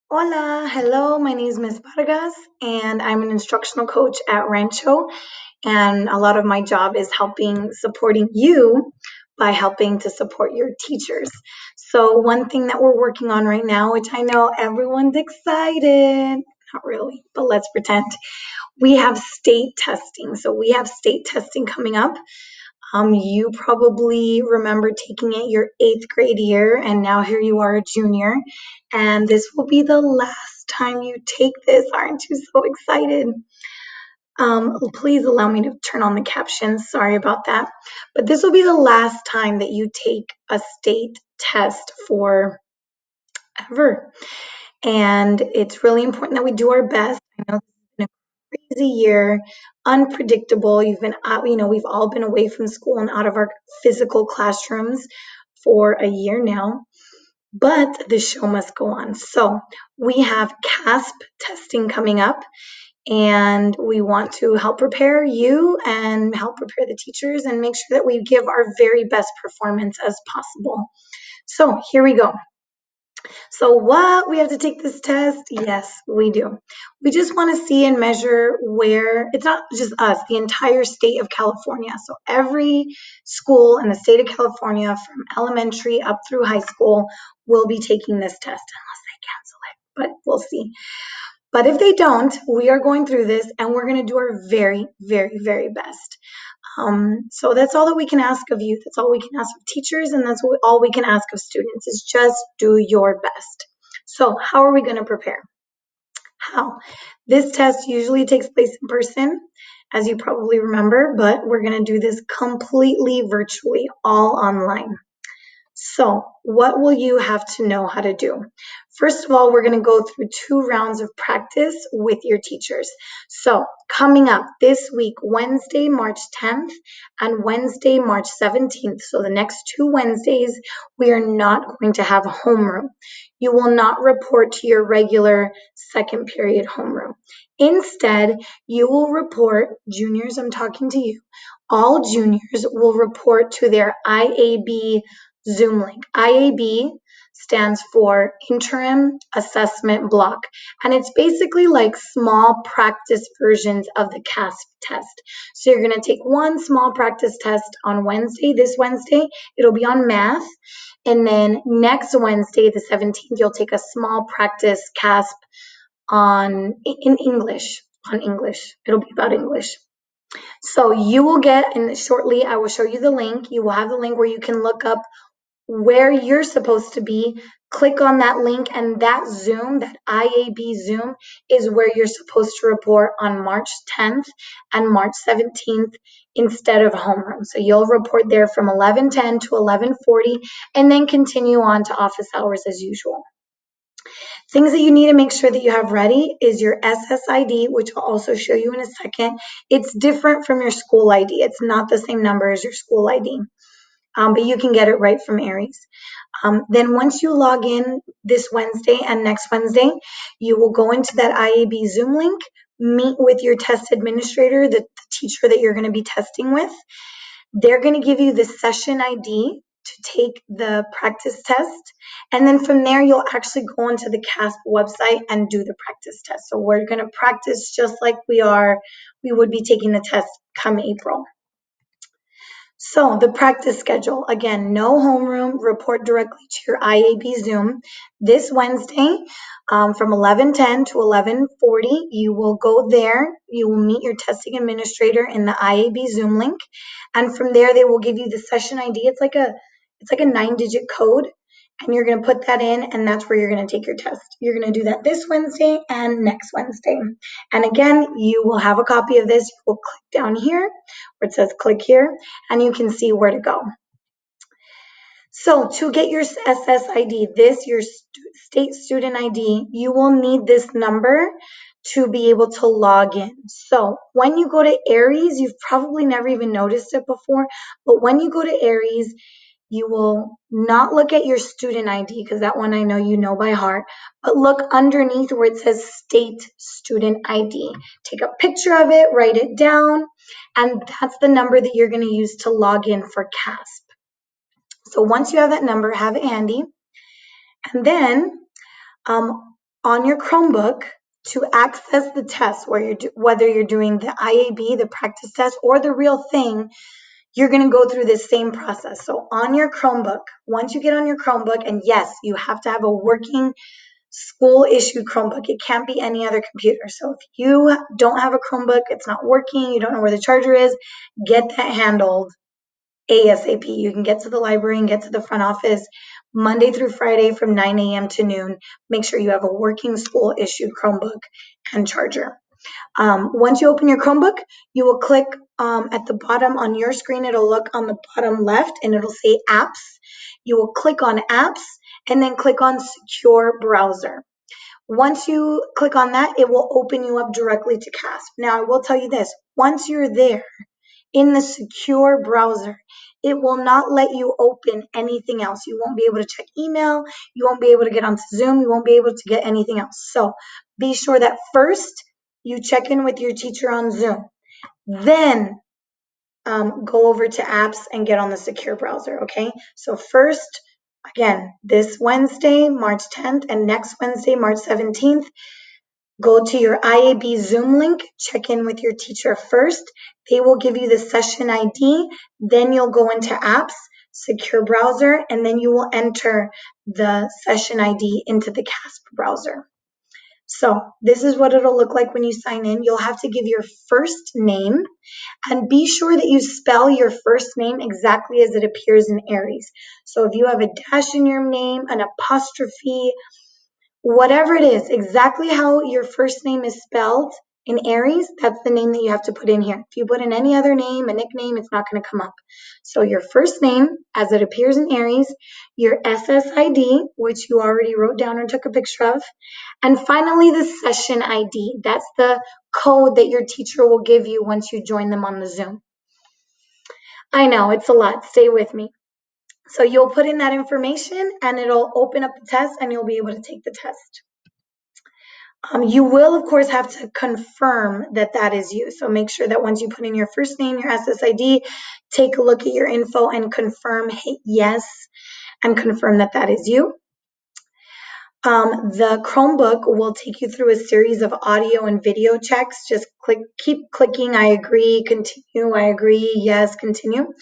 Hola, hello, my name is Ms. Vargas, and I'm an instructional coach at Rancho. And a lot of my job is supporting you by helping to support your teachers. So, one thing that we're working on right now, which I know everyone's excited, not really, but let's pretend, we have state testing. So, we have state testing coming up. You probably remember taking it your eighth grade year, and now here you are a junior. And this will be the last time you take this. Aren't you so excited? Please allow me to turn on the captions. Sorry about that. But this will be the last time that you take a state test forever. And it's really important that we do our best. I know it's been a crazy year, unpredictable. You've been out, we've all been away from school and out of our physical classrooms for a year now. But the show must go on. So we have CAASPP testing coming up, and we want to help prepare you and help prepare the teachers and make sure that we give our very best performance as possible. So here we go. So what? We have to take this test? Yes, we do. We just want to see and measure where, it's not just us, the entire state of California. So every school in the state of California from elementary up through high school will be taking this test unless they cancel it, but we'll see. But if they don't, we are going through this and we're going to do our very, very, very best. So that's all that we can ask of you. That's all we can ask of teachers, and that's all we can ask of students is just do your best. So how are we going to prepare? How? This test usually takes place in person, as you probably remember, but we're going to do this completely virtually, all online. So, what will you have to know how to do? First of all, we're going to go through 2 rounds of practice with your teachers. So, coming up this week, Wednesday, March 10th and Wednesday, March 17th. So, the next 2 Wednesdays, we are not going to have homeroom. You will not report to your regular second period homeroom. Instead, you will report, juniors, I'm talking to you, all juniors will report to their IAB Zoom link. IAB stands for Interim Assessment Block, and it's basically like small practice versions of the CAASPP test. So you're going to take one small practice test on Wednesday, this Wednesday, it'll be on math, and then next Wednesday, the 17th, you'll take a small practice CAASPP in English, on English. It'll be about English. So you will get, and shortly I will show you the link. You will have the link where you can look up where you're supposed to be, click on that link, and that Zoom, that IAB Zoom, is where you're supposed to report on March 10th and March 17th instead of homeroom. So you'll report there from 11:10 to 11:40 and then continue on to office hours as usual. Things that you need to make sure that you have ready is your SSID, which I'll also show you in a second. It's different from your school ID. It's not the same number as your school ID. But you can get it right from Aries. Then once you log in this Wednesday and next Wednesday, you will go into that IAB Zoom link, meet with your test administrator, the teacher that you're going to be testing with. They're going to give you the session ID to take the practice test. And then from there, you'll actually go onto the CAASPP website and do the practice test. So we're going to practice just like we would be taking the test come April. So the practice schedule, again, no homeroom, report directly to your IAB Zoom. This Wednesday from 11:10 to 11:40, you will go there. You will meet your testing administrator in the IAB Zoom link. And from there, they will give you the session ID. It's like a 9-digit code. And you're going to put that in, and that's where you're going to take your test. You're going to do that this Wednesday and next Wednesday. And again, you will have a copy of this. You will click down here where it says click here, and you can see where to go. So to get your SSID, your state student ID, you will need this number to be able to log in. So when you go to Aries, you've probably never even noticed it before, but when you go to Aries, you will not look at your student ID because that one I know you know by heart, but look underneath where it says state student ID. Take a picture of it, write it down, and that's the number that you're going to use to log in for CAASPP. So once you have that number, have it handy. And then on your Chromebook to access the test, whether you're doing the IAB, the practice test, or the real thing, you're going to go through this same process. So on your Chromebook, once you get on your Chromebook, and yes, you have to have a working school issued Chromebook. It can't be any other computer. So if you don't have a Chromebook, it's not working, you don't know where the charger is, get that handled ASAP. You can get to the library and get to the front office Monday through Friday from 9 a.m. to noon. Make sure you have a working school issued Chromebook and charger. Once you open your Chromebook, you will click at the bottom on your screen. It'll look on the bottom left and it'll say apps. You will click on apps and then click on secure browser. Once you click on that, it will open you up directly to CAASPP. Now, I will tell you this, once you're there in the secure browser, it will not let you open anything else. You won't be able to check email. You won't be able to get onto Zoom. You won't be able to get anything else. So be sure that first you check in with your teacher on Zoom. Then go over to apps and get on the secure browser, okay? So first, again, this Wednesday, March 10th, and next Wednesday, March 17th, go to your IAB Zoom link, check in with your teacher first. They will give you the session ID. Then you'll go into apps, secure browser, and then you will enter the session ID into the CAASPP browser. So this is what it'll look like when you sign in. You'll have to give your first name and be sure that you spell your first name exactly as it appears in Aries. So if you have a dash in your name, an apostrophe, whatever it is, exactly how your first name is spelled in Aries, that's the name that you have to put in here. If you put in any other name, a nickname, it's not going to come up. So your first name, as it appears in Aries, your SSID, which you already wrote down or took a picture of, and finally the session ID. That's the code that your teacher will give you once you join them on the Zoom. I know, it's a lot. Stay with me. So you'll put in that information and it'll open up the test and you'll be able to take the test. You will, of course, have to confirm that that is you. So make sure that once you put in your first name, your SSID, take a look at your info and confirm, hit yes, and confirm that that is you. The Chromebook will take you through a series of audio and video checks. Just keep clicking, I agree, continue, I agree, yes, continue.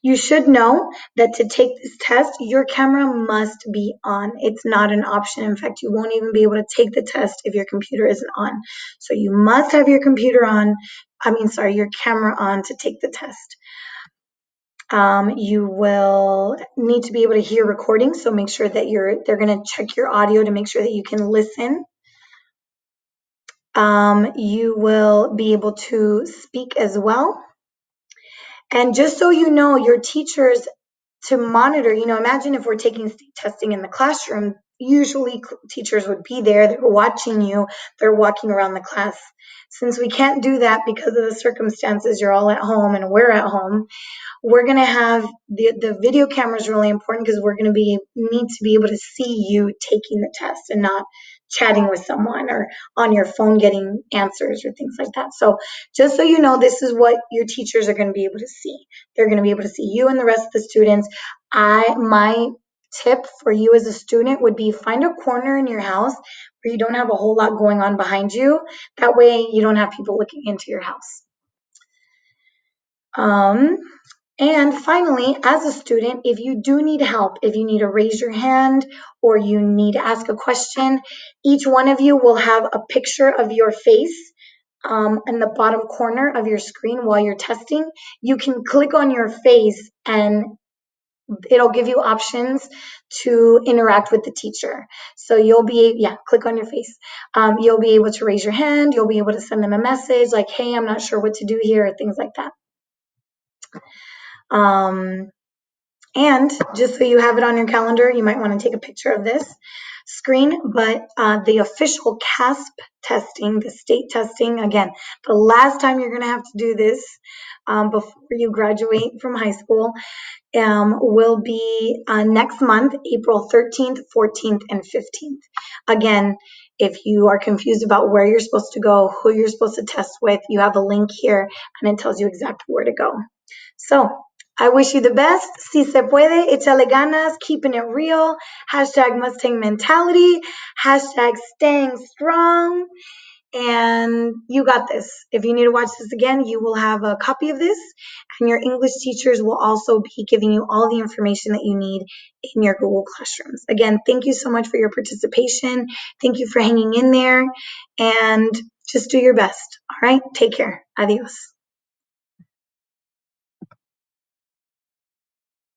You should know that to take this test, your camera must be on. It's not an option. In fact, you won't even be able to take the test if your computer isn't on. So you must have your your camera on to take the test. You will need to be able to hear recordings, so make sure that they're going to check your audio to make sure that you can listen. You will be able to speak as well. And just so you know, your teachers to monitor, imagine if we're taking state testing in the classroom, usually teachers would be there, they're watching you, they're walking around the class. Since we can't do that because of the circumstances, you're all at home and we're at home, we're going to have the video camera is really important because we're going to need to be able to see you taking the test and not chatting with someone or on your phone getting answers or things like that. So just so you know, this is what your teachers are going to be able to see. They're going to be able to see you and the rest of the students. My tip for you as a student would be find a corner in your house where you don't have a whole lot going on behind you. That way you don't have people looking into your house. And finally, as a student, if you do need help, if you need to raise your hand or you need to ask a question, each one of you will have a picture of your face in the bottom corner of your screen while you're testing. You can click on your face and it'll give you options to interact with the teacher. So click on your face. You'll be able to raise your hand. You'll be able to send them a message like, hey, I'm not sure what to do here, or things like that. And just so you have it on your calendar, you might want to take a picture of this screen, but the official CAASPP testing, the state testing, again, the last time you're going to have to do this before you graduate from high school will be next month, April 13th, 14th, and 15th. Again, if you are confused about where you're supposed to go, who you're supposed to test with, you have a link here and it tells you exactly where to go. So I wish you the best. Si se puede, échale ganas, keeping it real. Hashtag Mustang mentality. Hashtag staying strong. And you got this. If you need to watch this again, you will have a copy of this, and your English teachers will also be giving you all the information that you need in your Google Classrooms. Again, thank you so much for your participation. Thank you for hanging in there, and just do your best. All right, take care. Adios.